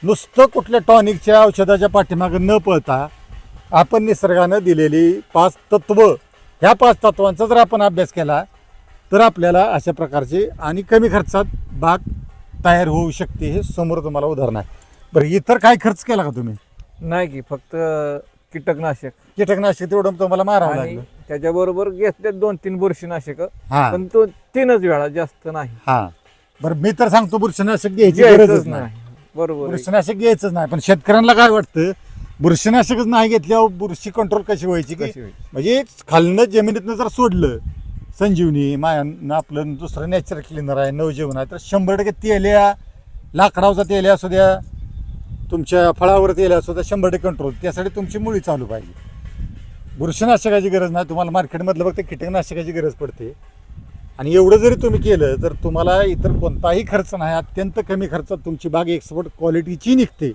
नुसतं कुठल्या टॉनिकच्या औषधाच्या पाठीमागे न पळता आपण निसर्गानं दिलेली 5 तत्व, ह्या 5 तत्वांचा जर आपण अभ्यास केला तर आपल्याला अशा प्रकारचे आणि कमी खर्चात बाग तयार होऊ शकते. हे समोर तुम्हाला उदाहरण आहे. बरं, इतर काय खर्च केला का तुम्ही? नाही की फक्त कीटकनाशक कीटकनाशक तेवढं तुम्हाला मारावं आणि लागलं. त्याच्याबरोबर घेतले 2-3 बुरशीनाशक, हा पण तो 3च वेळा, जास्त नाही. हा बरं, मी तर सांगतो बुरशीनाशक घ्यायची गरजच घ्यायचंच नाही. नाही. बरोबर आहे. बुरशीनाशक घ्यायचंच नाही. पण शेतकऱ्यांना काय वाटतं, बुरशीनाशकच नाही घेतल्यावर बुरशी कंट्रोल कशी व्हायची की कशी होईल? म्हणजे खालनं जमिनीतनं जर सोडलं संजीवनी मायानं आपलं दुसरं नॅचरल क्लिनर आहे, नवजीवन आहे, तर 100% तेल्या, लाकडावचा तेल्या असू द्या, तुमच्या फळावर तेल्या असू द्या, 100% कंट्रोल. त्यासाठी तुमची मुळी चालू पाहिजे. बुरशीनाशकाची गरज नाही तुम्हाला. मार्केटमधलं फक्त कीटकनाशकाची गरज पडते. आणि एवढं जरी तुम्ही केलं तर तुम्हाला इतर कोणताही खर्च नाही. अत्यंत कमी खर्चात तुमची बाग एक्सपोर्ट क्वालिटीची निघते.